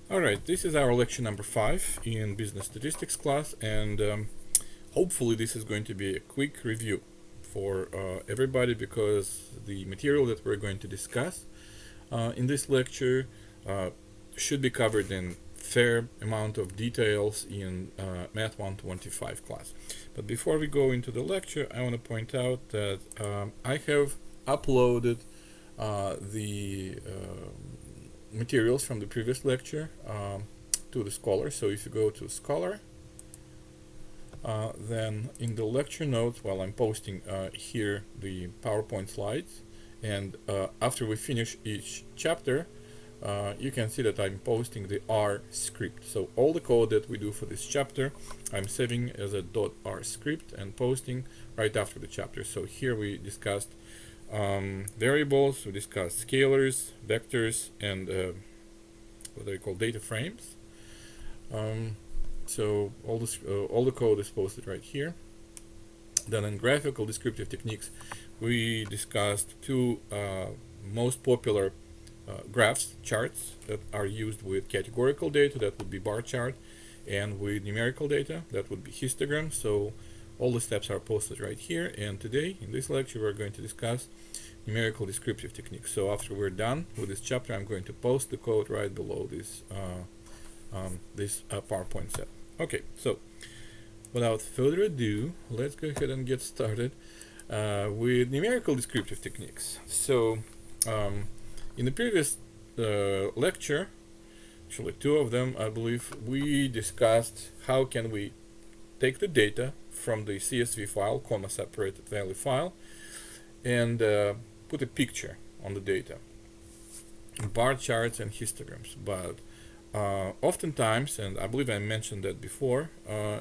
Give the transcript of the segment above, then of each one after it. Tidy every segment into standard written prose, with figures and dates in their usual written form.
Alright, this is our lecture number 5 in business statistics class, and hopefully this is going to be a quick review for everybody, because the material that we're going to discuss in this lecture should be covered in fair amount of details in Math 125 class. But before we go into the lecture, I want to point out that I have uploaded the materials from the previous lecture to the Scholar. So if you go to Scholar, then in the lecture notes, while I'm posting here the PowerPoint slides, and after we finish each chapter, you can see that I'm posting the R script. So all the code that we do for this chapter, I'm saving as a .r script and posting right after the chapter. So here we discussed variables, we discussed scalars, vectors, and what they call data frames. So all the code is posted right here. Then in graphical descriptive techniques, we discussed two most popular graphs, charts that are used with categorical data, that would be bar chart, and with numerical data, that would be histogram. So all the steps are posted right here, and today in this lecture we're going to discuss numerical descriptive techniques. So after we're done with this chapter, I'm going to post the code right below this PowerPoint set. Okay, so without further ado, let's go ahead and get started with numerical descriptive techniques. So in the previous lecture, actually two of them I believe, we discussed how can we take the data from the CSV file, comma separated value file, and put a picture on the data, bar charts and histograms. But oftentimes, and I believe I mentioned that before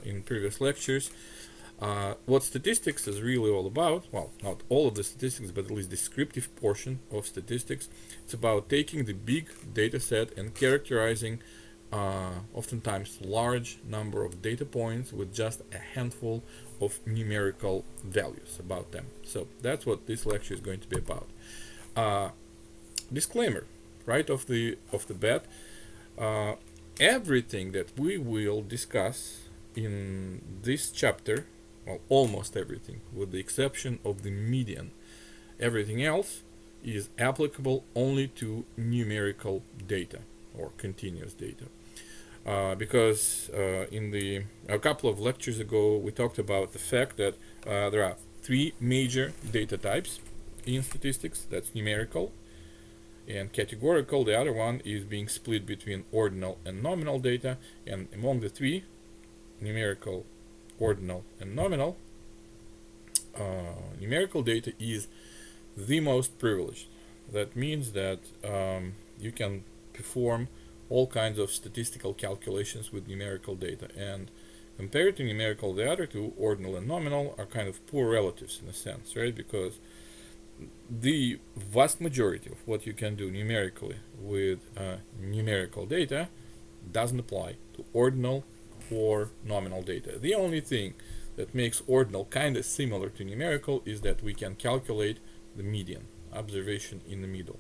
in previous lectures, what statistics is really all about, well, not all of the statistics, but at least descriptive portion of statistics, it's about taking the big data set and characterizing oftentimes large number of data points with just a handful of numerical values about them. So that's what this lecture is going to be about. Disclaimer right off the bat, everything that we will discuss in this chapter, well, almost everything with the exception of the median, everything else is applicable only to numerical data or continuous data. Because a couple of lectures ago we talked about the fact that there are three major data types in statistics. That's numerical and categorical. The other one is being split between ordinal and nominal data, and among the three, numerical, ordinal, and nominal, numerical data is the most privileged. That means that you can perform all kinds of statistical calculations with numerical data, and compared to numerical, the other two, ordinal and nominal, are kind of poor relatives in a sense, right? Because the vast majority of what you can do numerically with numerical data doesn't apply to ordinal or nominal data. The only thing that makes ordinal kind of similar to numerical is that we can calculate the median, observation in the middle.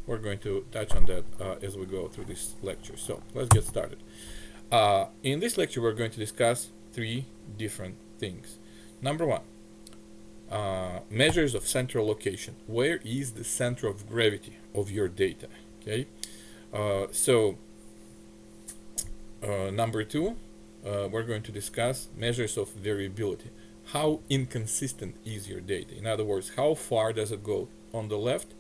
We're going to touch on that as we go through this lecture. So let's get started. In this lecture, we're going to discuss three different things. Number one, measures of central location. Where is the center of gravity of your data? Okay. Number two, we're going to discuss measures of variability. How inconsistent is your data? In other words, how far does it go on the left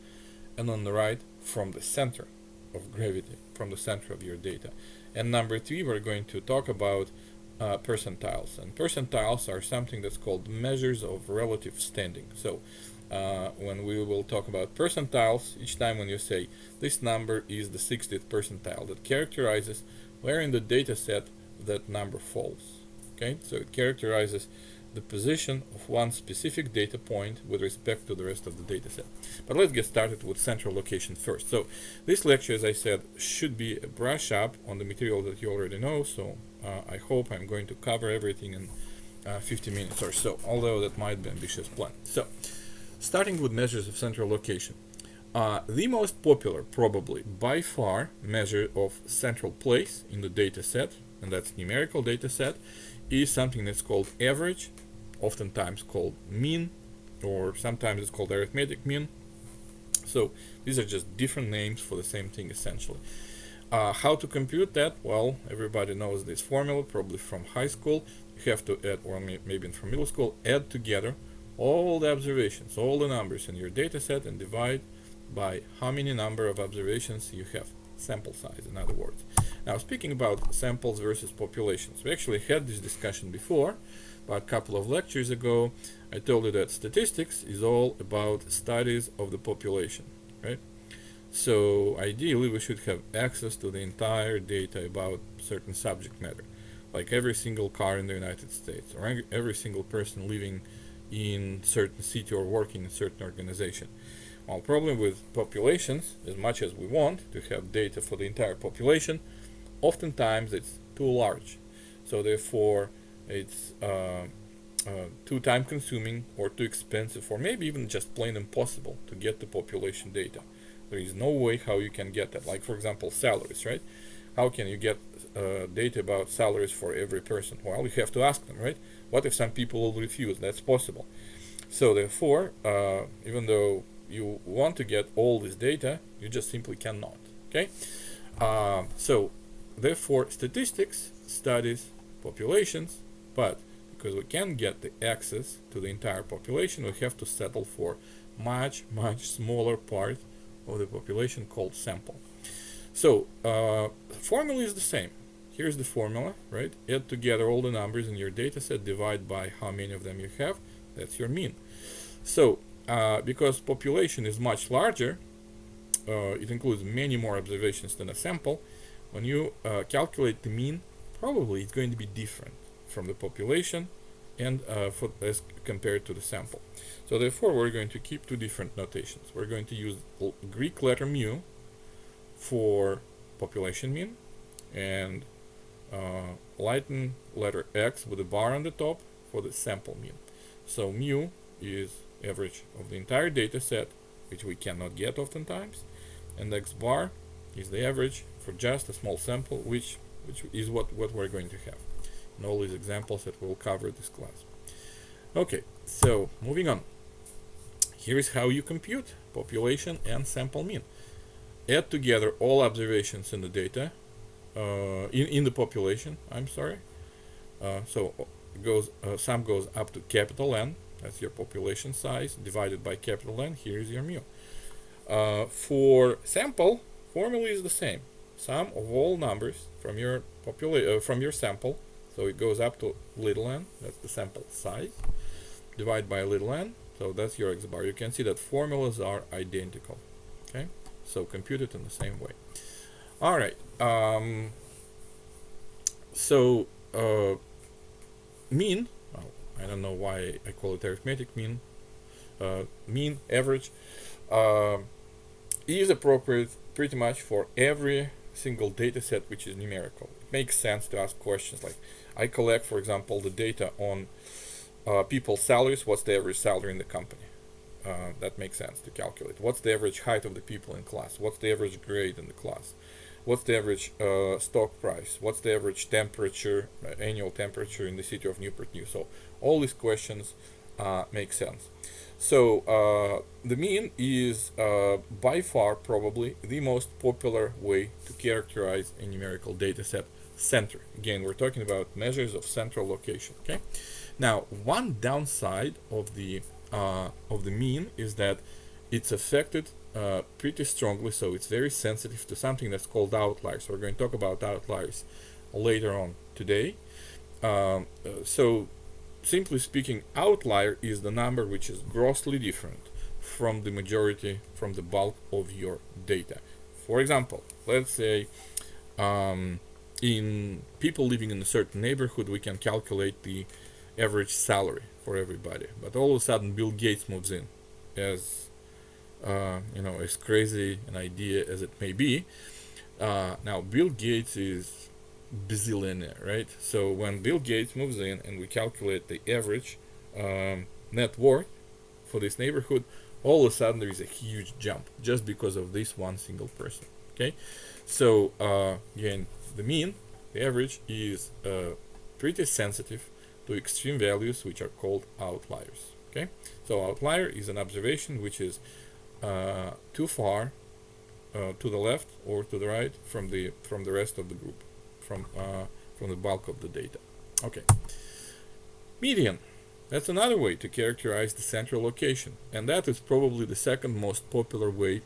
and on the right from the center of gravity, from the center of your data? And number three, we're going to talk about percentiles. And percentiles are something that's called measures of relative standing. So when we will talk about percentiles, each time when you say this number is the 60th percentile, that characterizes where in the data set that number falls. Okay, so it characterizes the position of one specific data point with respect to the rest of the data set. But let's get started with central location first. So this lecture, as I said, should be a brush up on the material that you already know. So I hope I'm going to cover everything in 50 minutes or so, although that might be an ambitious plan. So starting with measures of central location. The most popular, probably by far, measure of central place in the data set, and that's numerical data set, is something that's called average, oftentimes called mean, or sometimes it's called arithmetic mean. So these are just different names for the same thing essentially. How to compute that? Well, everybody knows this formula, probably from high school. You have to add, or maybe from middle school, add together all the observations, all the numbers in your data set, and divide by how many number of observations you have, sample size in other words. Now, speaking about samples versus populations, we actually had this discussion before, but a couple of lectures ago I told you that statistics is all about studies of the population, right? So ideally we should have access to the entire data about certain subject matter, like every single car in the United States, or every single person living in certain city or working in certain organization. Well, problem with populations, as much as we want to have data for the entire population, oftentimes it's too large. So therefore, it's too time consuming or too expensive, or maybe even just plain impossible to get the population data. There is no way how you can get that. Like, for example, salaries, right? How can you get data about salaries for every person? Well, you have to ask them, right? What if some people will refuse? That's possible. So therefore, even though you want to get all this data, you just simply cannot. Okay. So therefore, statistics studies populations, but because we can get the access to the entire population, we have to settle for much smaller part of the population called sample. So formula is the same. Here's the formula, right? Add together all the numbers in your data set, divide by how many of them you have. That's your mean. So because population is much larger, it includes many more observations than a sample. When you calculate the mean, probably it's going to be different from the population and as compared to the sample. So therefore we're going to keep two different notations. We're going to use Greek letter mu for population mean, and Latin letter x with a bar on the top for the sample mean. So mu is average of the entire data set, which we cannot get oftentimes, and x bar is the average for just a small sample, which is what we're going to have in all these examples that we'll cover this class. Okay, so moving on. Here is how you compute population and sample mean. Add together all observations in the data, in the population, I'm sorry. So it goes, sum goes up to capital N, that's your population size, divided by capital N, here is your mu. For sample, formula is the same. Sum of all numbers from your sample, so it goes up to little n, that's the sample size, divide by little n, so that's your x bar. You can see that formulas are identical. Okay, so compute it in the same way. All right. Mean. Oh, I don't know why I call it arithmetic mean. Mean, average, is appropriate pretty much for every single data set which is numerical. It makes sense to ask questions like, I collect, for example, the data on people's salaries. What's the average salary in the company? That makes sense to calculate. What's the average height of the people in class? What's the average grade in the class? What's the average stock price? What's the average temperature, annual temperature in the city of Newport News? So all these questions make sense. So the mean is by far probably the most popular way to characterize a numerical data set center. Again, we're talking about measures of central location. Okay. Now, one downside of the mean is that it's affected pretty strongly, so it's very sensitive to something that's called outliers. We're going to talk about outliers later on today. So simply speaking, outlier is the number which is grossly different from the majority, from the bulk of your data. For example, let's say in people living in a certain neighborhood, we can calculate the average salary for everybody, but all of a sudden Bill Gates moves in, as as crazy an idea as it may be. Now Bill Gates is bazillionaire, right? So when Bill Gates moves in and we calculate the average net worth for this neighborhood, all of a sudden there is a huge jump just because of this one single person. Okay, so again, the mean, the average, is pretty sensitive to extreme values, which are called outliers. Okay, so outlier is an observation which is too far to the left or to the right from the rest of the group, from the bulk of the data. Okay, median. That's another way to characterize the central location, and that is probably the second most popular way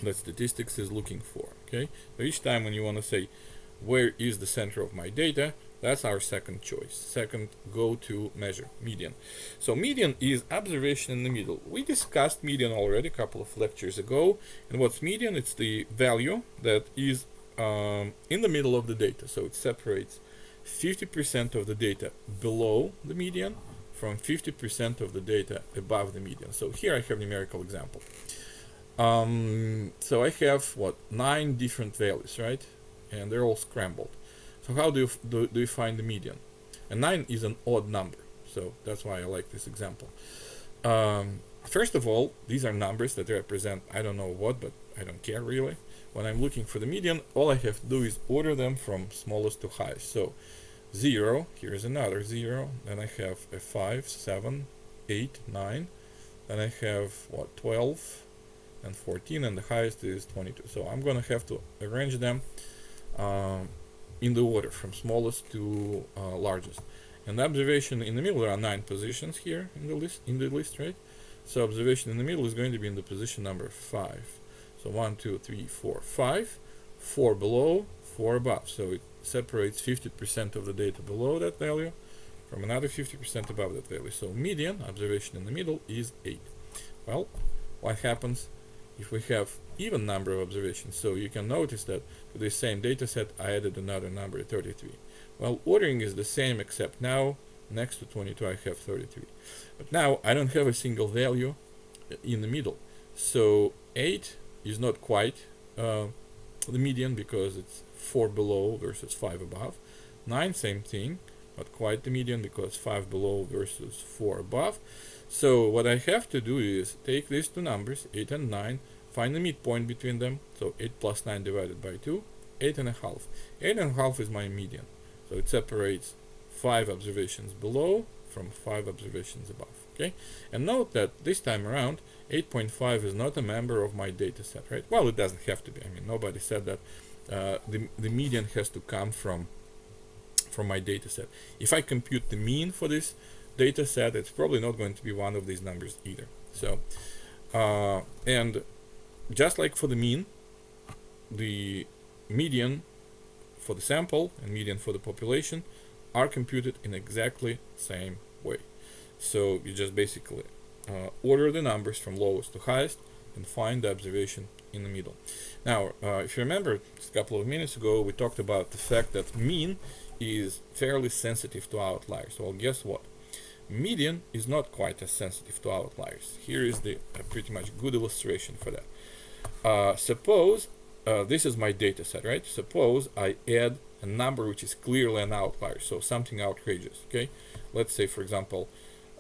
that statistics is looking for. Okay, so each time when you want to say where is the center of my data, that's our second choice, second go-to measure, median. So median is observation in the middle. We discussed median already a couple of lectures ago, and what's median? It's the value that is in the middle of the data, so it separates 50% of the data below the median from 50% of the data above the median. So here I have a numerical example. So I have 9 different values, right? And they're all scrambled. So how do you find the median? And 9 is an odd number, so that's why I like this example. First of all, these are numbers that represent I don't know what, but I don't care really. When I'm looking for the median, all I have to do is order them from smallest to highest. So 0, here's another 0, then I have a 5, 7, 8, 9, then I have 12 and 14, and the highest is 22. So I'm gonna have to arrange them in the order from smallest to largest. And the observation in the middle, there are 9 positions here in the list, right? So observation in the middle is going to be in the position number 5. So 1, 2, 3, 4, 5, 4 below, 4 above. So it separates 50% of the data below that value from another 50% above that value. So median, observation in the middle, is 8. Well, what happens if we have even number of observations? So you can notice that to the same data set I added another number, 33. Well, ordering is the same, except now next to 22 I have 33. But now I don't have a single value in the middle. So 8 is not quite the median because it's 4 below versus 5 above. 9, same thing, not quite the median because 5 below versus 4 above. So what I have to do is take these two numbers, 8 and 9, find the midpoint between them. So 8 plus 9 divided by 2, 8.5. 8.5 is my median. So it separates 5 observations below from 5 observations above. Okay, and note that this time around 8.5 is not a member of my data set, right? Well, it doesn't have to be. I mean, nobody said that the median has to come from my data set. If I compute the mean for this data set, it's probably not going to be one of these numbers either. So and just like for the mean, the median for the sample and median for the population are computed in exactly same way. So you just basically order the numbers from lowest to highest and find the observation in the middle. Now, if you remember, just a couple of minutes ago, we talked about the fact that mean is fairly sensitive to outliers. Well, guess what? Median is not quite as sensitive to outliers. Here is the pretty much good illustration for that. Suppose this is my data set, right? Suppose I add a number which is clearly an outlier, so something outrageous. Okay, let's say, for example,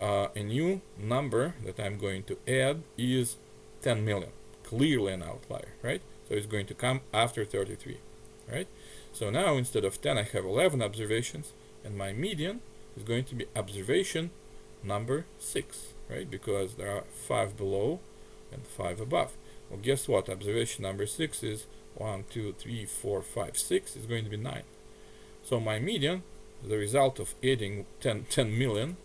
a new number that I'm going to add is 10 million, clearly an outlier, right? So it's going to come after 33, right? So now instead of 10 I have 11 observations, and my median is going to be observation number 6, right? Because there are 5 below and 5 above. Well, guess what? Observation number 6 is 1, 2, 3, 4, 5, 6 is going to be 9. So my median, the result of adding 10 million,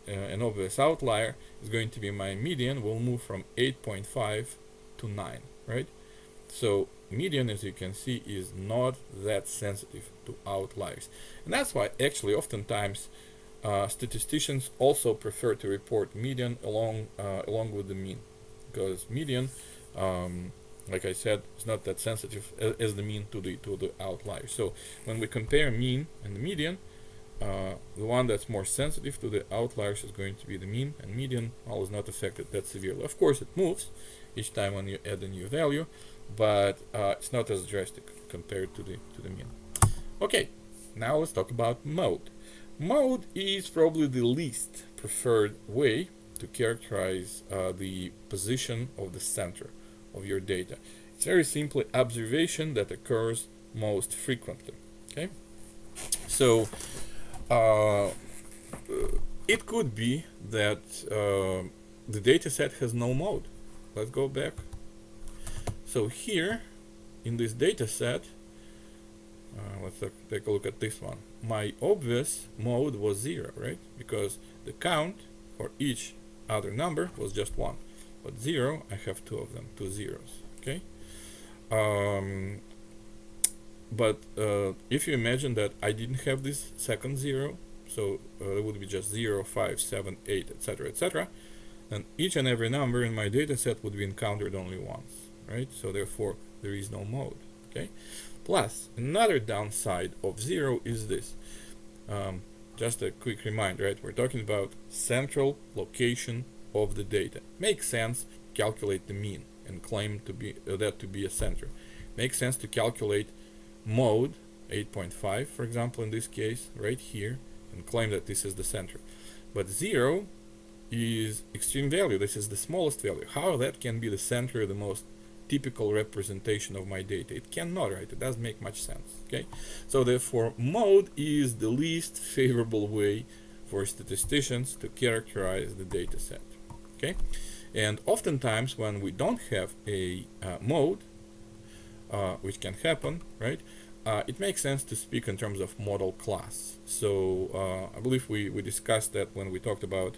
an obvious outlier, is going to be my median will move from 8.5 to 9, right? So median, as you can see, is not that sensitive to outliers. And that's why actually oftentimes statisticians also prefer to report median along with the mean, because median, like I said, is not that sensitive as the mean to the outlier. So when we compare mean and the median, the one that's more sensitive to the outliers is going to be the mean, and median is not affected that severely. Of course, it moves each time when you add a new value, but it's not as drastic compared to the mean. Okay, now let's talk about mode. Mode is probably the least preferred way to characterize the position of the center of your data. It's very simply observation that occurs most frequently. Okay, so it could be that the data set has no mode. Let's go back. So here in this data set, let's take a look at this one. My obvious mode was 0, right? Because the count for each other number was just 1. But 0, I have 2 of them, 2 zeros. Okay? But if you imagine that I didn't have this second 0, so it would be just 0, 5, 7, 8, etc., etc., and each and every number in my data set would be encountered only once, right? So therefore, there is no mode. Okay. Plus, another downside of 0 is this. Just a quick reminder, right? We're talking about central location of the data. Makes sense to calculate the mean and claim to be that to be a center. Makes sense to calculate mode 8.5, for example, in this case, right here, and claim that this is the center. But 0 is extreme value. This is the smallest value. How that can be the center, the most typical representation of my data? It cannot, right? It doesn't make much sense. Okay, so therefore mode is the least favorable way for statisticians to characterize the data set. Okay, and oftentimes when we don't have a mode, which can happen, right, it makes sense to speak in terms of model class. So I believe we discussed that when we talked about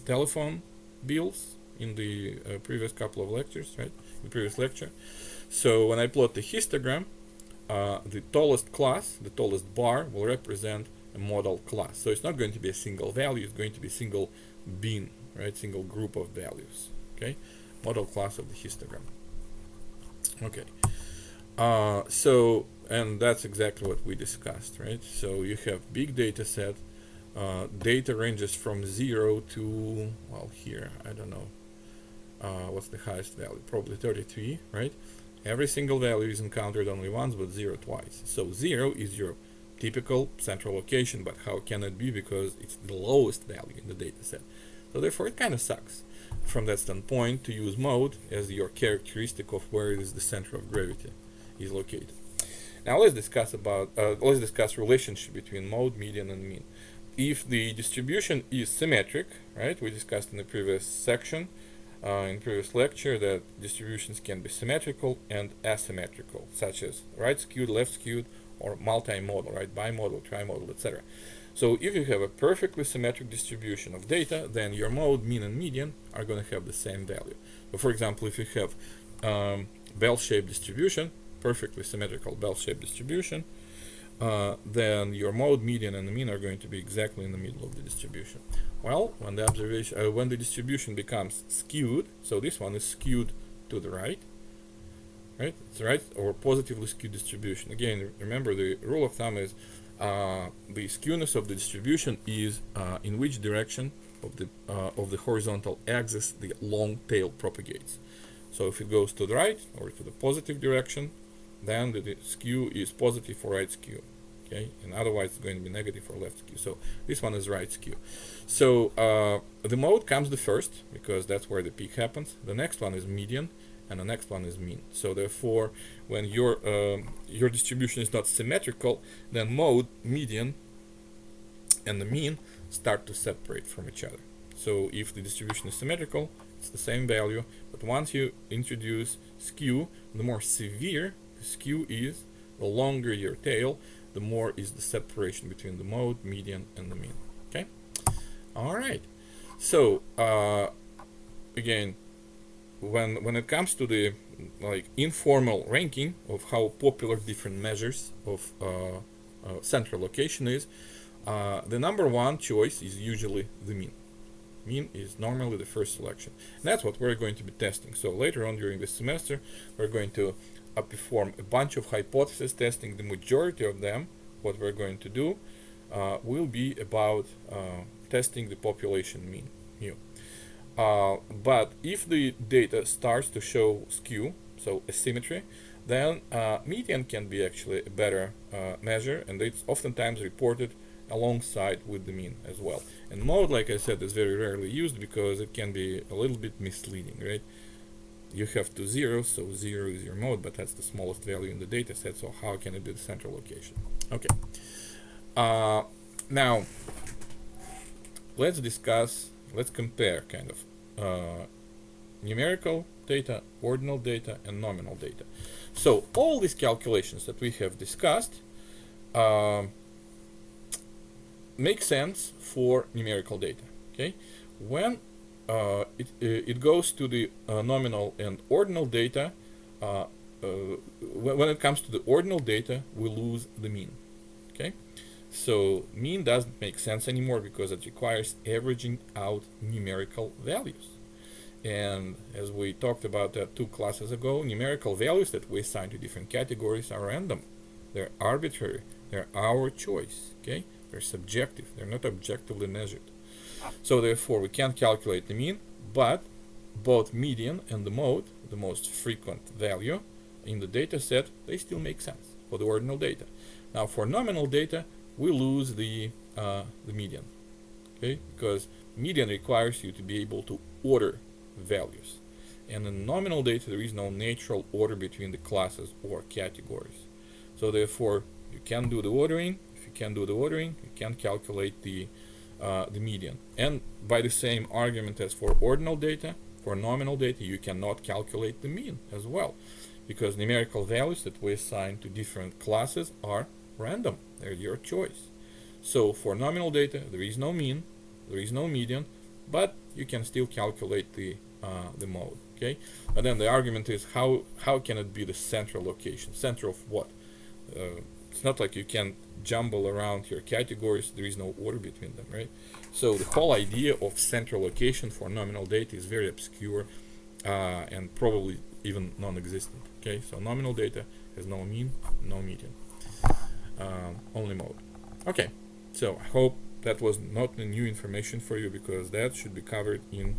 telephone bills in the previous couple of lectures, right? The previous lecture. So when I plot the histogram, the tallest class, the tallest bar, will represent a model class. So it's not going to be a single value; it's going to be a single bin, right? Single group of values. Okay, model class of the histogram. Okay. So and that's exactly what we discussed, right? So you have big data set. Data ranges from 0 to, well, here, I don't know, what's the highest value? Probably 33, right? Every single value is encountered only once, but 0 twice. So 0 is your typical central location, but how can it be? Because it's the lowest value in the data set. So therefore, it kind of sucks from that standpoint to use mode as your characteristic of where is the center of gravity is located. Now let's discuss relationship between mode, median, and mean. If the distribution is symmetric, right, we discussed in the previous section, in the previous lecture, that distributions can be symmetrical and asymmetrical, such as right skewed, left skewed, or multimodal, right, bimodal, trimodal, etc. So if you have a perfectly symmetric distribution of data, then your mode, mean, and median are going to have the same value. So for example, if you have bell-shaped distribution, perfectly symmetrical bell-shaped distribution, then your mode, median, and the mean are going to be exactly in the middle of the distribution. Well, when the distribution becomes skewed, so this one is skewed to the right, right? It's right or positively skewed distribution. Again, remember the rule of thumb is the skewness of the distribution is in which direction of the horizontal axis the long tail propagates. So if it goes to the right or to the positive direction, then the skew is positive for right skew, okay, and otherwise it's going to be negative for left skew. So this one is right skew. So the mode comes the first because that's where the peak happens. The next one is median, and the next one is mean. So therefore, when your distribution is not symmetrical, then mode, median, and the mean start to separate from each other. So if the distribution is symmetrical, it's the same value, but once you introduce skew, the more severe the skew is, the longer your tail, the more is the separation between the mode, median, and the mean. Okay? All right. So again, when it comes to the informal ranking of how popular different measures of central location is, the number one choice is usually the mean. Mean is normally the first selection. And that's what we're going to be testing. So later on during this semester, we're going to perform a bunch of hypothesis testing. The majority of them, what we're going to do, will be about testing the population mean, mu. But if the data starts to show skew, so asymmetry, then median can be actually a better measure, and it's oftentimes reported alongside with the mean as well. And mode, like I said, is very rarely used because it can be a little bit misleading, right? You have 2 zeros, so 0 is your mode, but that's the smallest value in the data set, so how can it be the central location? Okay. Now, let's compare kind of numerical data, ordinal data, and nominal data. So all these calculations that we have discussed make sense for numerical data. Okay, when it goes to the nominal and ordinal data, when it comes to the ordinal data, we lose the mean. Okay, so mean doesn't make sense anymore because it requires averaging out numerical values. And as we talked about that 2 classes ago, numerical values that we assign to different categories are random. They're arbitrary. They're our choice. Okay, they're subjective. They're not objectively measured. So therefore, we can't calculate the mean, but both median and the mode, the most frequent value in the data set, they still make sense for the ordinal data. Now, for nominal data, we lose the median. Okay, because median requires you to be able to order values, and in nominal data there is no natural order between the classes or categories. So therefore, you can do the ordering. If you can do the ordering, you can calculate the median. And by the same argument as for ordinal data, for nominal data, you cannot calculate the mean as well, because numerical values that we assign to different classes are random. They're your choice. So for nominal data, there is no mean, there is no median, but you can still calculate the mode. Okay, but then the argument is how can it be the central location? Center of what? It's not like you can jumble around your categories. There is no order between them, right? So the whole idea of central location for nominal data is very obscure and probably even non-existent. Okay, so nominal data has no mean, no median, only mode. Okay, so I hope that was not new information for you, because that should be covered in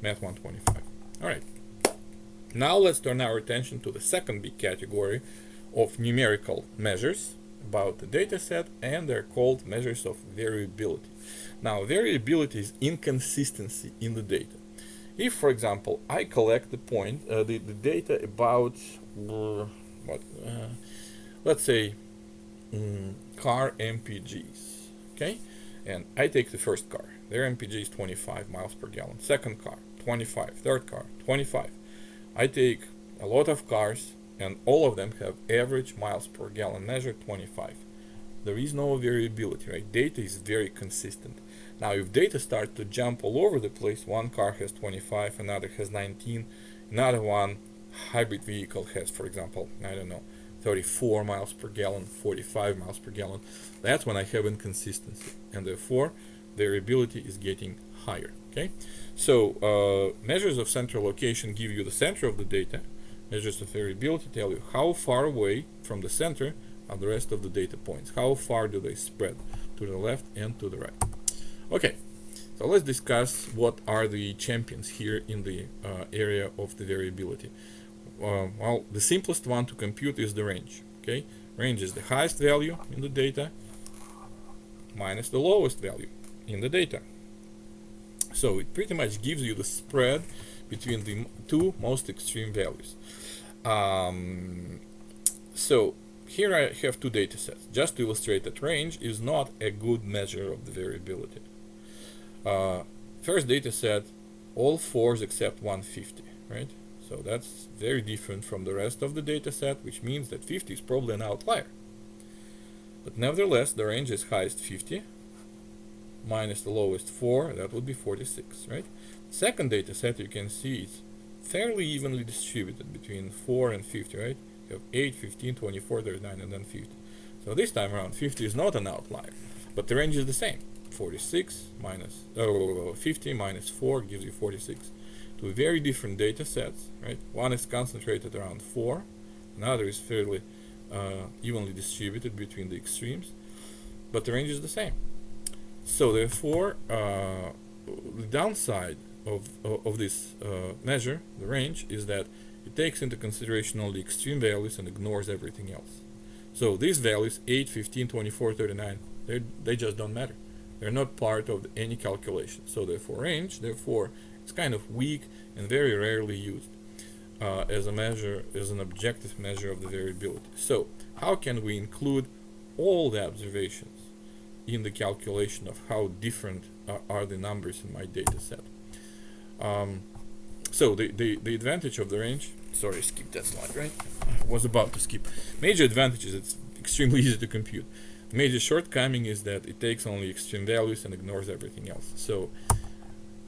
Math 125. All right, now let's turn our attention to the second big category of numerical measures about the data set, and they're called measures of variability. Now, variability is inconsistency in the data. If, for example, I collect the data about let's say car MPGs, okay, and I take the first car. Their MPG is 25 miles per gallon. Second car, 25. Third car, 25. I take a lot of cars, and all of them have average miles per gallon measured 25. There is no variability, right? Data is very consistent. Now, if data start to jump all over the place, one car has 25, another has 19, another one hybrid vehicle has, for example, I don't know, 34 miles per gallon, 45 miles per gallon, that's when I have inconsistency, and therefore variability is getting higher. Okay, so measures of central location give you the center of the data. Measures of variability tell you how far away from the center are the rest of the data points. How far do they spread to the left and to the right? Okay, so let's discuss what are the champions here in the area of the variability. Well, the simplest one to compute is the range. Okay, range is the highest value in the data minus the lowest value in the data. So it pretty much gives you the spread between the two most extreme values. So here I have 2 data sets, just to illustrate that range is not a good measure of the variability. First data set, all 4s except 150, right? So that's very different from the rest of the data set, which means that 50 is probably an outlier. But nevertheless, the range is highest 50 minus the lowest 4, that would be 46, right? Second data set, you can see it's fairly evenly distributed between 4 and 50, right? You have 8, 15, 24, 39, and then 50. So this time around, 50 is not an outlier, but the range is the same. 46 minus 50 minus 4 gives you 46. Two very different data sets, right? One is concentrated around 4, another is fairly evenly distributed between the extremes, but the range is the same. So therefore, the downside of this measure, the range, is that it takes into consideration all the extreme values and ignores everything else. So these values, 8, 15, 24, 39, they just don't matter. They're not part of any calculation. So therefore range, it's kind of weak and very rarely used as a measure, as an objective measure of the variability. So how can we include all the observations in the calculation of how different are the numbers in my data set? So the advantage of the range, sorry, skip that slide, right? I was about to skip. Major advantage is it's extremely easy to compute. The major shortcoming is that it takes only extreme values and ignores everything else. So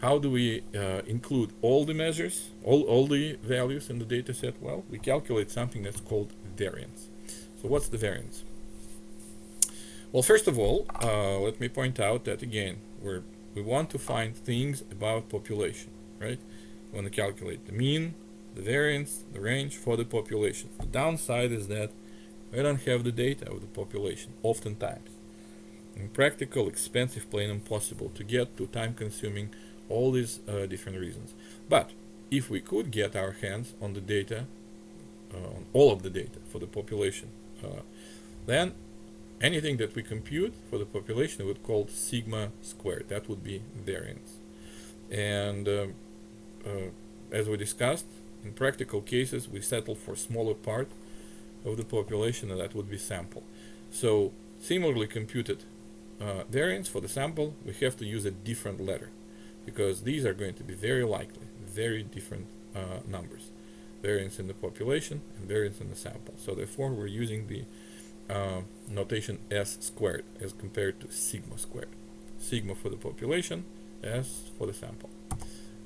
how do we include all the measures, all the values in the data set? Well, we calculate something that's called variance. So what's the variance? Well, first of all, let me point out that again, we want to find things about population, right? We want to calculate the mean, the variance, the range for the population. The downside is that we don't have the data of the population, oftentimes. Impractical, expensive, plain impossible to get, too time-consuming, all these different reasons. But if we could get our hands on the data, on all of the data for the population, then anything that we compute for the population we would call sigma squared. That would be variance. And as we discussed, in practical cases we settle for smaller part of the population, and that would be sample. So similarly computed variance for the sample, we have to use a different letter, because these are going to be very likely very different numbers. Variance in the population and variance in the sample. So therefore we're using the notation s squared as compared to sigma squared. Sigma for the population, s for the sample.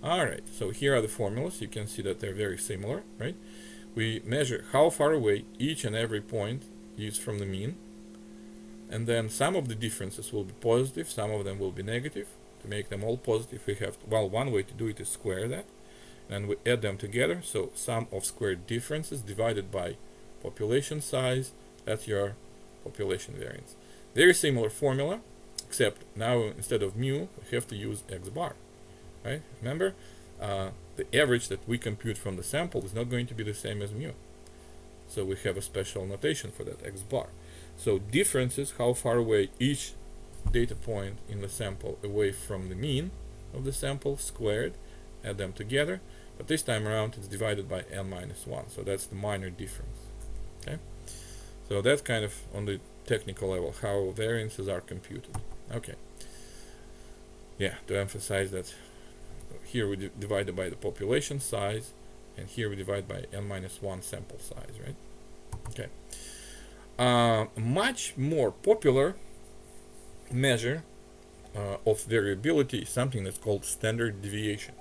Alright, so here are the formulas. You can see that they're very similar, right? We measure how far away each and every point is from the mean, and then some of the differences will be positive, some of them will be negative. To make them all positive, we have to, well, one way to do it is square that, and we add them together. So sum of squared differences divided by population size, that's your population variance. Very similar formula, except now instead of mu, we have to use x bar, right? Remember, the average that we compute from the sample is not going to be the same as mu. So we have a special notation for that, x bar. So difference is how far away each data point in the sample away from the mean of the sample squared, add them together, but this time around it's divided by n minus 1, so that's the minor difference. Okay, so that's kind of on the technical level how variances are computed. Okay, yeah, to emphasize that here we divide it by the population size, and here we divide by n minus 1 sample size, right? Okay, much more popular measure of variability is something that's called standard deviation.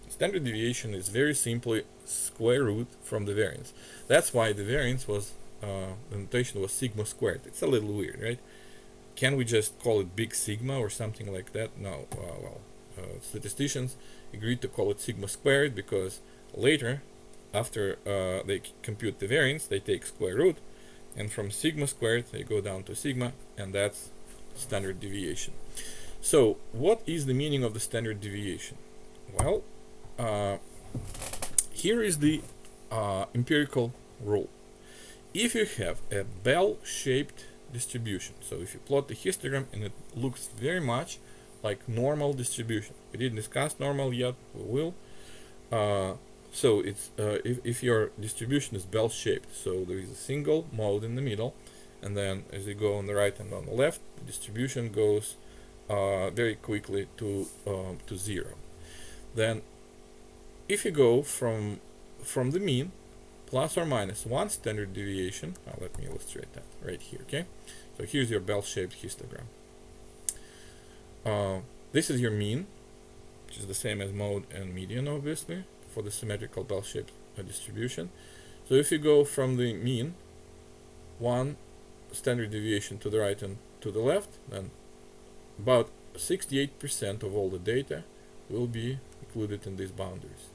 Standard deviation is very simply square root from the variance. That's why the variance was, the notation was sigma squared. It's a little weird, right? Can we just call it big sigma or something like that? No. Statisticians agreed to call it sigma squared because later, after they compute the variance, they take square root, and from sigma squared they go down to sigma, and that's standard deviation. So what is the meaning of the standard deviation? Well, here is the empirical rule. If you have a bell-shaped distribution, so if you plot the histogram and it looks very much like normal distribution, we didn't discuss normal yet, we will. So it's if your distribution is bell-shaped, so there is a single mode in the middle, and then as you go on the right and on the left, the distribution goes very quickly to 0. Then if you go from the mean plus or minus 1 standard deviation, let me illustrate that right here, okay? So here's your bell-shaped histogram. This is your mean, which is the same as mode and median, obviously, for the symmetrical bell-shaped distribution. So if you go from the mean 1 standard deviation to the right and to the left, then about 68% of all the data will be included in these boundaries.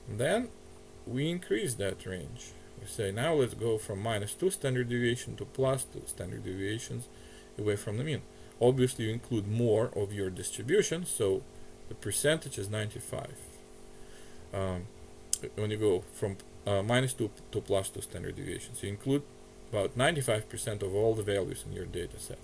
And then we increase that range. We say now let's go from minus 2 standard deviation to plus 2 standard deviations away from the mean. Obviously you include more of your distribution, so the percentage is 95. When you go from minus 2 to plus 2 standard deviations, you include about 95% of all the values in your data set.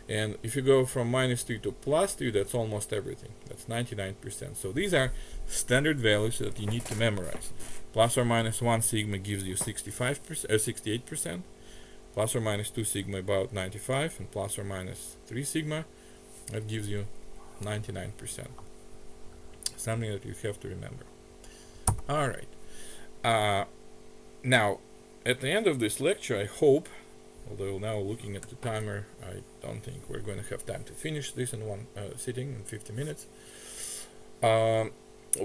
And if you go from -3 to +3, that's almost everything. That's 99%. So these are standard values that you need to memorize. Plus or minus 1 sigma gives you 68%. Plus or minus 2 sigma about 95, and plus or minus 3 sigma, that gives you 99%. Something that you have to remember. All right. Now, at the end of this lecture, I hope, although now looking at the timer, I don't think we're going to have time to finish this in one sitting in 50 minutes.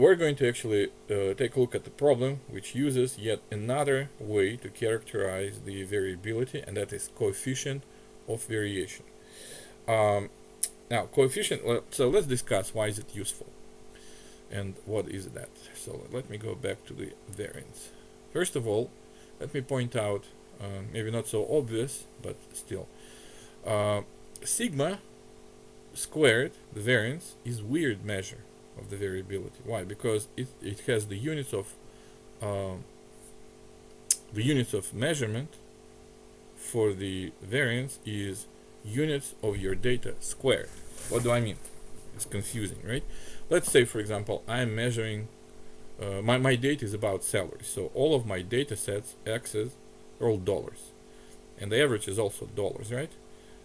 We're going to actually take a look at the problem, which uses yet another way to characterize the variability, and that is coefficient of variation. Now, coefficient, so let's discuss why is it useful and what is that. So let me go back to the variance. First of all, let me point out, maybe not so obvious, but still, sigma squared, the variance, is weird measure of the variability. Why? Because it has the units of measurement for the variance is units of your data squared. What do I mean? It's confusing, right? Let's say, for example, I'm measuring my data is about salary, so all of my data sets x's are all dollars, and the average is also dollars, right?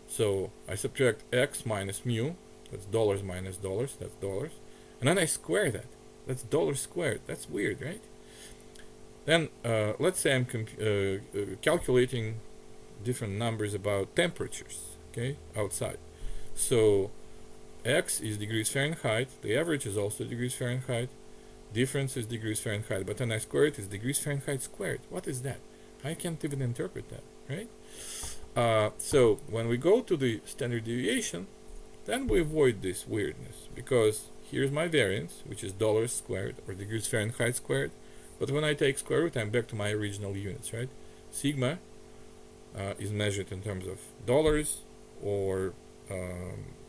So I subtract x minus mu, that's dollars minus dollars, that's dollars, and then I square that. That's dollars squared. That's weird, right? Then let's say I'm calculating different numbers about temperatures, okay, outside. So x is degrees Fahrenheit, the average is also degrees Fahrenheit, difference is degrees Fahrenheit, but then I square it is degrees Fahrenheit squared. What is that? I can't even interpret that, right? So when we go to the standard deviation, then we avoid this weirdness, because here's my variance, which is dollars squared or degrees Fahrenheit squared, but when I take square root, I'm back to my original units, right? Sigma is measured in terms of dollars or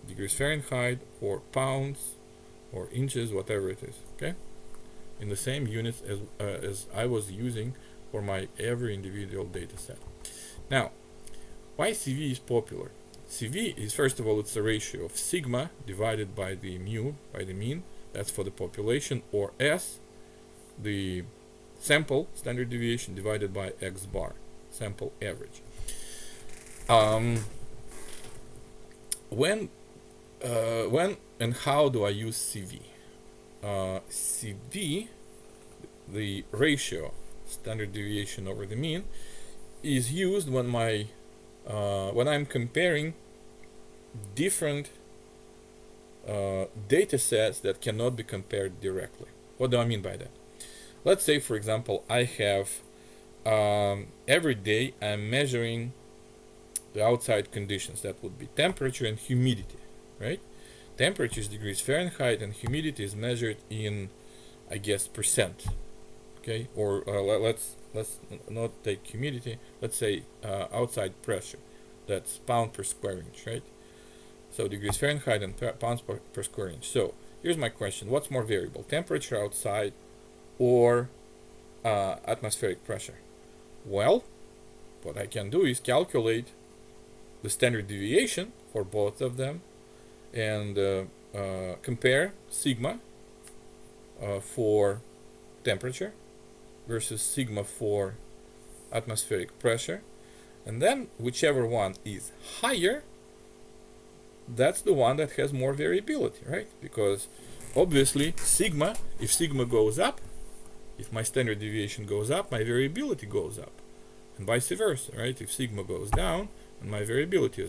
degrees Fahrenheit or pounds or inches, whatever it is, okay? In the same units as I was using for my every individual data set. Now, why CV is popular? CV is, first of all, it's a ratio of sigma divided by the mu, by the mean, that's for the population, or S, the sample, standard deviation, divided by X bar, sample average. When and how do I use CV? CV, the ratio, standard deviation over the mean, is used when when I'm comparing different data sets that cannot be compared directly. What do I mean by that? Let's say, for example, I have every day I'm measuring the outside conditions. That would be temperature and humidity, right? Temperature is degrees Fahrenheit and humidity is measured in, I guess, percent. Okay, or let's not take humidity. Let's say outside pressure. That's pound per square inch, right? So degrees Fahrenheit and pounds per square inch. So here's my question: what's more variable, temperature outside or atmospheric pressure? Well, what I can do is calculate the standard deviation for both of them and compare sigma for temperature versus sigma for atmospheric pressure, and then whichever one is higher, that's the one that has more variability, right? Because obviously sigma, if sigma goes up, if my standard deviation goes up, my variability goes up, and vice versa, right? If sigma goes down, and my variability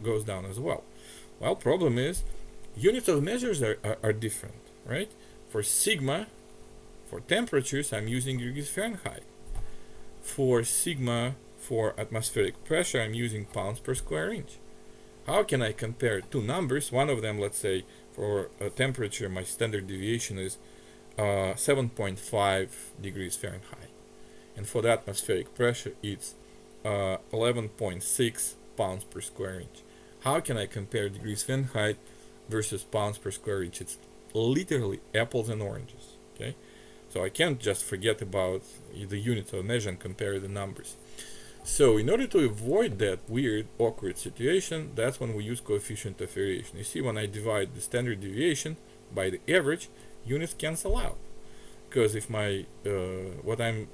goes down as well. Well, problem is units of measures are different, right? For sigma, for temperatures, I'm using degrees Fahrenheit. For sigma, for atmospheric pressure, I'm using pounds per square inch. How can I compare two numbers? One of them, let's say, for temperature, my standard deviation is 7.5 degrees Fahrenheit. And for the atmospheric pressure, it's 11.6 pounds per square inch. How can I compare degrees Fahrenheit versus pounds per square inch? It's literally apples and oranges, okay? So I can't just forget about the units of measure and compare the numbers. So in order to avoid that weird, awkward situation, that's when we use coefficient of variation. You see, when I divide the standard deviation by the average, units cancel out. Because if my what I'm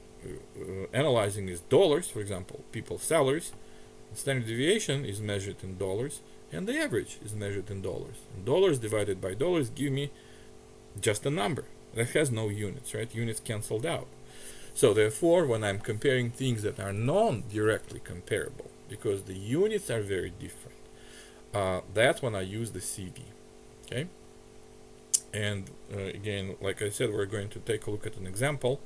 analyzing is dollars, for example, people's salaries, the standard deviation is measured in dollars, and the average is measured in dollars. And dollars divided by dollars give me just a number that has no units, right? Units canceled out. So therefore, when I'm comparing things that are non-directly comparable, because the units are very different, that's when I use the CV. Okay. And again, like I said, we're going to take a look at an example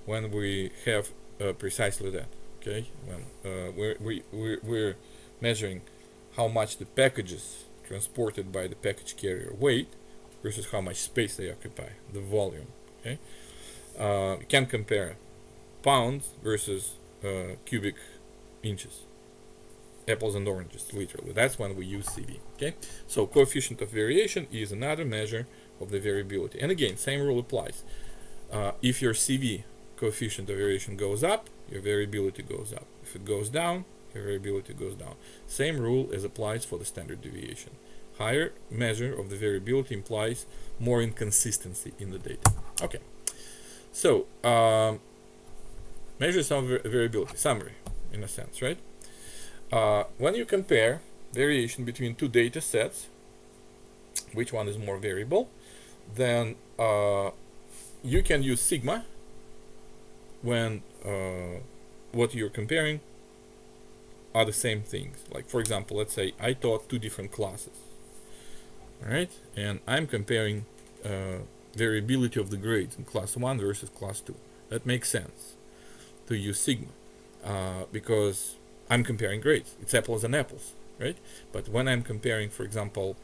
when we have precisely that. Okay, when we're measuring how much the packages transported by the package carrier weight versus how much space they occupy, the volume. Okay, you can compare pounds versus cubic inches, apples and oranges, literally. That's when we use CV. Okay, so coefficient of variation is another measure of the variability. And again, same rule applies. If your CV coefficient of variation goes up, your variability goes up. If it goes down, your variability goes down. Same rule as applies for the standard deviation. Higher measure of the variability implies more inconsistency in the data. Okay, so measures of variability, summary in a sense, right? When you compare variation between two data sets, which one is more variable, then you can use sigma when what you're comparing are the same things. Like, for example, let's say I taught two different classes, right? And I'm comparing variability of the grades in class 1 versus class 2. That makes sense to use sigma because I'm comparing grades. It's apples and apples, right? But when I'm comparing, for example,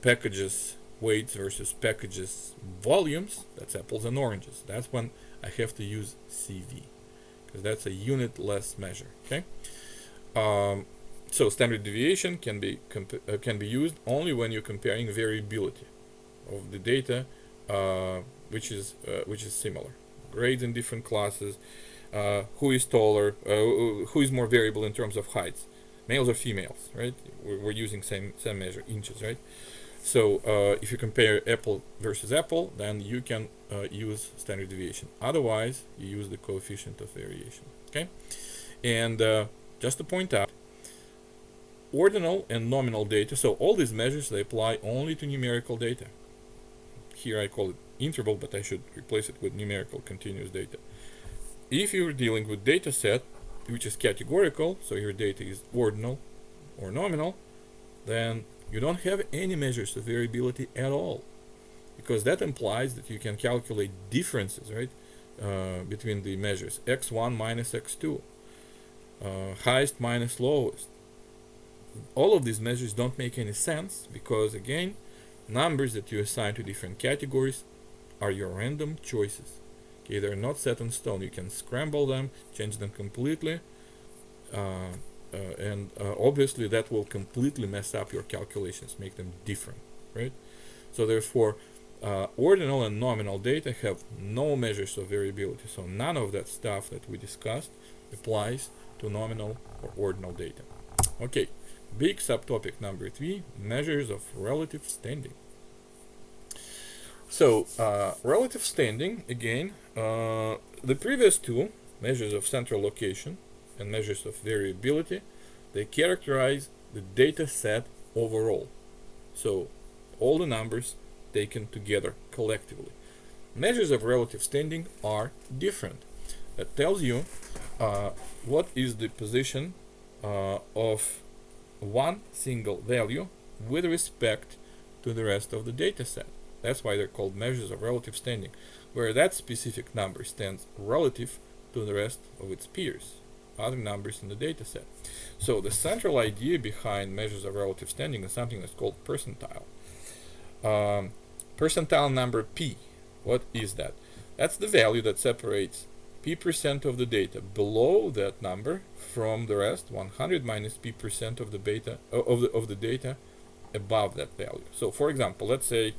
packages weights versus packages volumes, that's apples and oranges. That's when I have to use CV, because that's a unit-less measure. Okay. So standard deviation can be used only when you're comparing variability of the data, which is similar. Grades in different classes, who is taller, who is more variable in terms of heights, males or females, right? We're using same measure, inches, right? So if you compare apple versus apple, then you can use standard deviation. Otherwise, you use the coefficient of variation. Okay, and just to point out, ordinal and nominal data. So all these measures, they apply only to numerical data. Here I call it interval, but I should replace it with numerical continuous data. If you're dealing with data set which is categorical, so your data is ordinal or nominal, then you don't have any measures of variability at all, because that implies that you can calculate differences, right, between the measures x1 minus x2, highest minus lowest. All of these measures don't make any sense because, again, numbers that you assign to different categories are your random choices. Okay, they're not set in stone. You can scramble them, change them completely, and obviously that will completely mess up your calculations, make them different, right? So therefore, ordinal and nominal data have no measures of variability. So none of that stuff that we discussed applies to nominal or ordinal data. Okay, big subtopic number 3, measures of relative standing. So relative standing, again, the previous two, measures of central location and measures of variability, they characterize the data set overall. So all the numbers taken together collectively. Measures of relative standing are different. That tells you what is the position of one single value with respect to the rest of the data set. That's why they're called measures of relative standing, where that specific number stands relative to the rest of its peers, other numbers in the data set. So the central idea behind measures of relative standing is something that's called percentile. Percentile number p, what is that? That's the value that separates p% of the data below that number from the rest, 100 minus p% of the data of the data above that value. So for example, let's say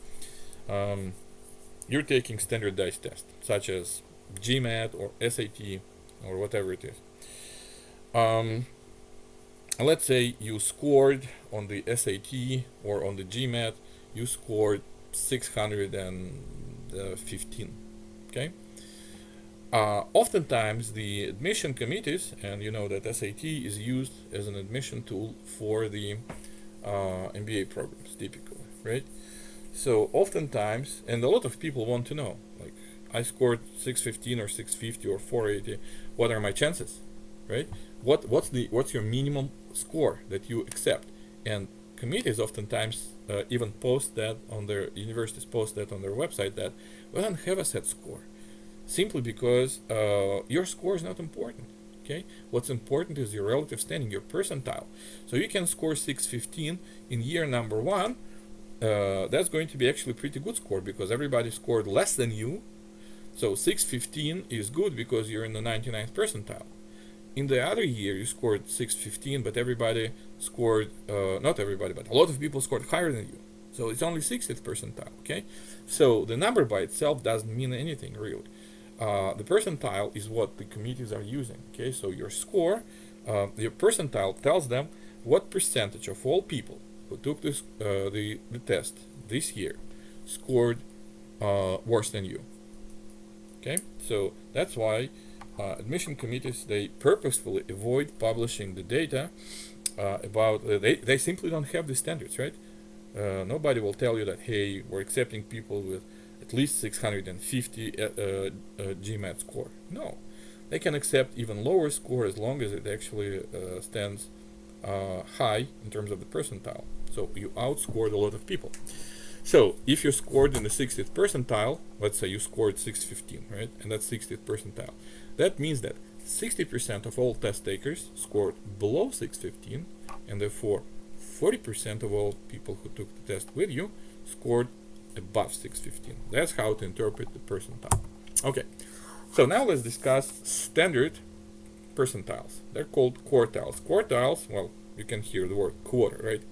you're taking standardized tests such as GMAT or SAT or whatever it is. Um, let's say you scored on the SAT or on the GMAT, you scored 615. Okay. Oftentimes, the admission committees, and you know that SAT is used as an admission tool for the MBA programs, typically, right? So oftentimes, and a lot of people want to know, like, I scored 615 or 650 or 480. What are my chances, right? What's your minimum score that you accept? And committees oftentimes even post that on their universities post that on their website that we don't have a set score, simply because your score is not important. Okay, what's important is your relative standing, your percentile. So you can score 615 in year number one. That's going to be actually a pretty good score because everybody scored less than you. So 615 is good because you're in the 99th percentile. In the other year, you scored 615, but everybody scored, not everybody, but a lot of people scored higher than you. So it's only 60th percentile, okay? So the number by itself doesn't mean anything, really. The percentile is what the committees are using, okay? So your score, your percentile tells them what percentage of all people who took this, the test this year scored worse than you, okay? So that's why admission committees, they purposefully avoid publishing the data about, they simply don't have the standards, right? Nobody will tell you that, hey, we're accepting people with at least 650 GMAT score. No, they can accept even lower score as long as it actually stands high in terms of the percentile. So you outscored a lot of people. So if you scored in the 60th percentile, let's say you scored 615, right? And that's 60th percentile. That means that 60% of all test takers scored below 615, and therefore 40% of all people who took the test with you scored above 615. That's how to interpret the percentile. Okay, so now let's discuss standard percentiles. They're called quartiles. Quartiles, well, you can hear the word quarter, right?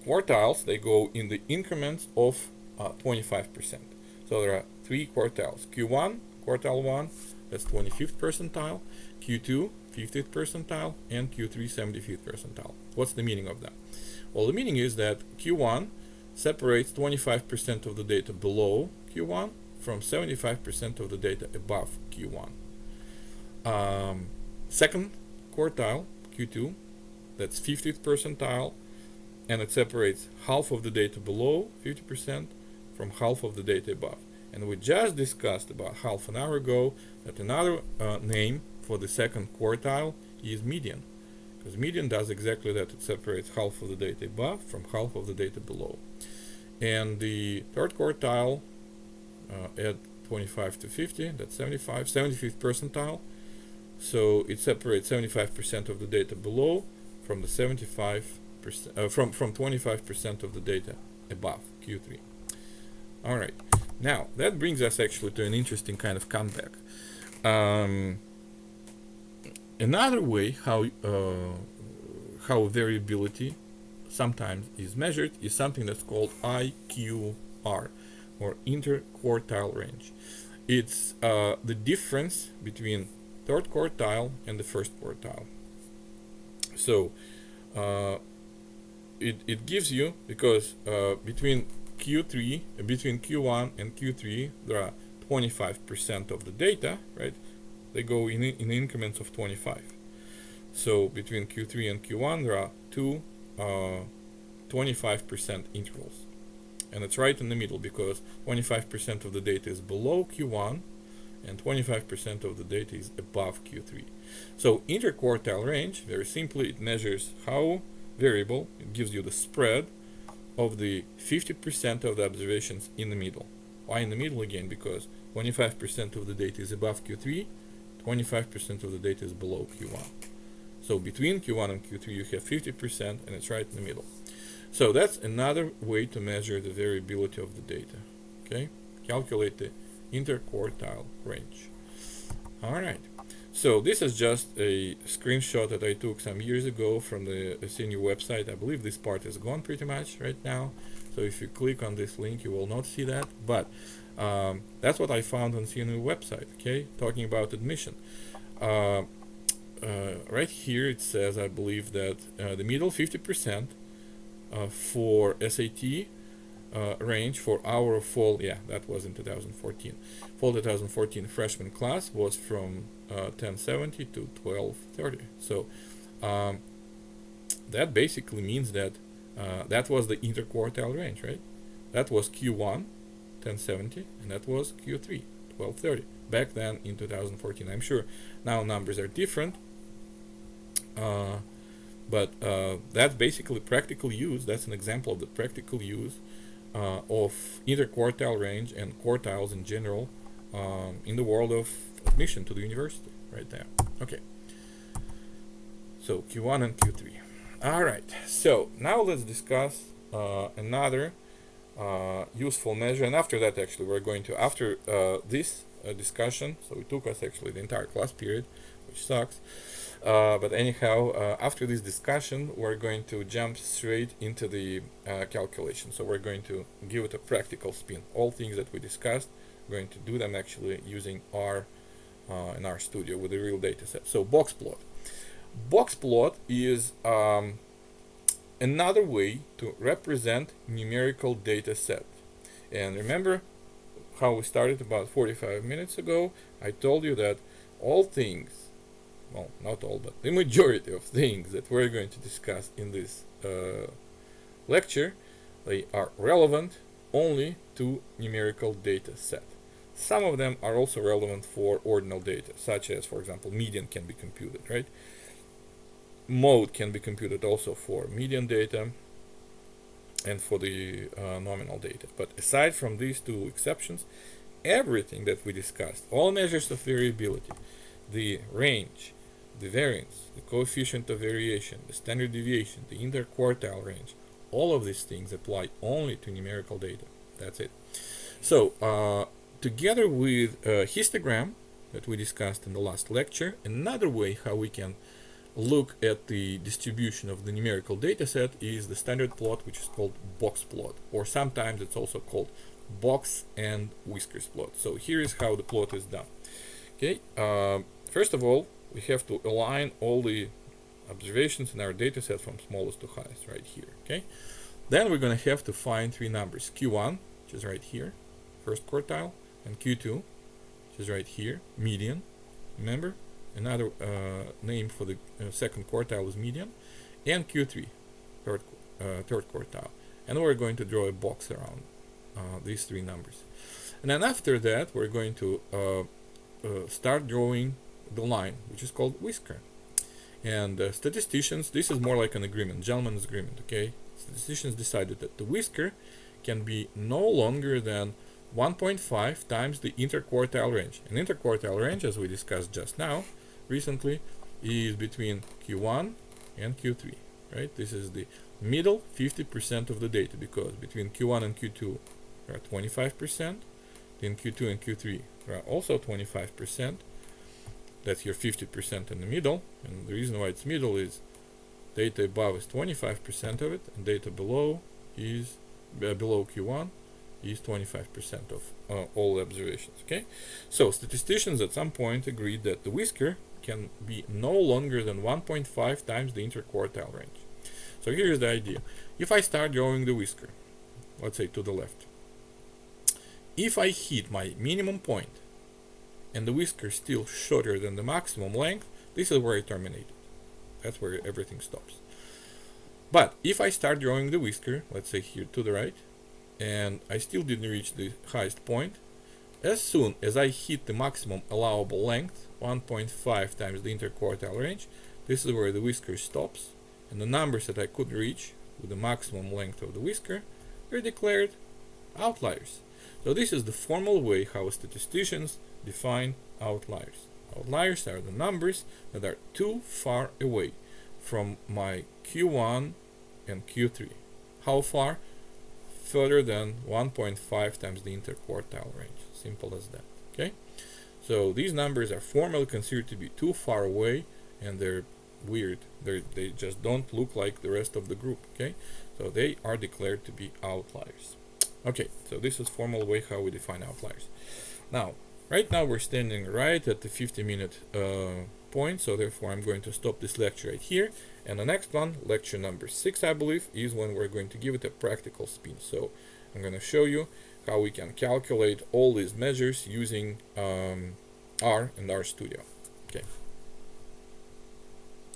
Quartiles, they go in the increments of 25%. So there are three quartiles. Q1, quartile 1, that's 25th percentile. Q2, 50th percentile. And Q3, 75th percentile. What's the meaning of that? Well, the meaning is that Q1 separates 25% of the data below Q1 from 75% of the data above Q1. Second quartile, Q2, that's 50th percentile, and it separates half of the data below 50% from half of the data above. And we just discussed about half an hour ago that another name for the second quartile is median, because median does exactly that. It separates half of the data above from half of the data below. And the third quartile, add 25 to 50, that's 75th percentile. So it separates 75% of the data below from the 75%, from 25% of the data above Q3. All right, now that brings us actually to an interesting kind of comeback. Another way how variability sometimes is measured is something that's called IQR, or interquartile range. It's the difference between third quartile and the first quartile. So it gives you, because between Q1 and Q3 there are 25% of the data, right? They go in increments of 25. So between Q3 and Q1 there are two 25% intervals, and it's right in the middle because 25% of the data is below Q1 and 25% of the data is above Q3. So interquartile range, very simply, it measures how variable, it gives you the spread of the 50% of the observations in the middle. Why in the middle again? Because 25% of the data is above Q3, 25% of the data is below Q1. So between Q1 and Q3 you have 50%, and it's right in the middle. So that's another way to measure the variability of the data. Okay, calculate the interquartile range. All right. So this is just a screenshot that I took some years ago from the SNU website. I believe this part is gone pretty much right now. So if you click on this link, you will not see that, but that's what I found on CNU website, okay, talking about admission. Right here it says, I believe, that the middle 50% for SAT range for our fall, yeah, that was in 2014, fall 2014 freshman class was from 1070 to 1230. So that basically means that that was the interquartile range, right? That was Q1 1070 and that was Q3 1230 back then in 2014. I'm sure now numbers are different, but that's basically practical use. That's an example of the practical use of interquartile range and quartiles in general in the world of admission to the university, right there. Okay, so Q1 and Q3. All right, so now let's discuss another useful measure, and after that, actually, we're going to, after this discussion, so it took us actually the entire class period, which sucks, but anyhow, after this discussion, we're going to jump straight into the calculation. So we're going to give it a practical spin. All things that we discussed, we're going to do them actually using R in our studio with a real data set. So box plot. Box plot is another way to represent numerical data set. And remember how we started about 45 minutes ago? I told you that all things, well, not all, but the majority of things that we're going to discuss in this lecture, they are relevant only to numerical data set. Some of them are also relevant for ordinal data, such as, for example, median can be computed, right? Mode can be computed also for median data and for the nominal data. But aside from these two exceptions, everything that we discussed, all measures of variability, the range, the variance, the coefficient of variation, the standard deviation, the interquartile range, all of these things apply only to numerical data. That's it. So together with histogram that we discussed in the last lecture, another way how we can look at the distribution of the numerical data set is the standard plot, which is called box plot, or sometimes it's also called box and whiskers plot. So here is how the plot is done. Okay, first of all, we have to align all the observations in our data set from smallest to highest right here. Okay, then we're going to have to find three numbers: Q1, which is right here, first quartile, and Q2, which is right here, median. Remember, another name for the second quartile is median, and Q3, third quartile. And we're going to draw a box around these three numbers. And then after that, we're going to start drawing the line, which is called whisker. And statisticians, this is more like an agreement, gentleman's agreement, okay? Statisticians decided that the whisker can be no longer than 1.5 times the interquartile range. An interquartile range, as we discussed just now, recently, is between Q1 and Q3, right? This is the middle 50% of the data, because between Q1 and Q2 there are 25%, then Q2 and Q3 there are also 25%. That's your 50% in the middle, and the reason why it's middle is data above is 25% of it, and data below is below Q1 is 25% of all the observations. Okay, so statisticians at some point agreed that the whisker can be no longer than 1.5 times the interquartile range. So here's the idea: if I start drawing the whisker, let's say to the left, if I hit my minimum point and the whisker is still shorter than the maximum length, this is where I terminate it. That's where everything stops. But if I start drawing the whisker, let's say here to the right, and I still didn't reach the highest point, as soon as I hit the maximum allowable length, 1.5 times the interquartile range, this is where the whisker stops, and the numbers that I could reach with the maximum length of the whisker were declared outliers. So this is the formal way how statisticians define outliers. Outliers are the numbers that are too far away from my Q1 and Q3. How far? Further than 1.5 times the interquartile range. Simple as that. Okay, so these numbers are formally considered to be too far away, and they're weird. They just don't look like the rest of the group. Okay, So they are declared to be outliers. Okay, so this is formal way how we define outliers. Now, right now we're standing right at the 50-minute point, so therefore I'm going to stop this lecture right here. And the next one, lecture number 6, I believe, is when we're going to give it a practical spin. So I'm going to show you how we can calculate all these measures using R and RStudio.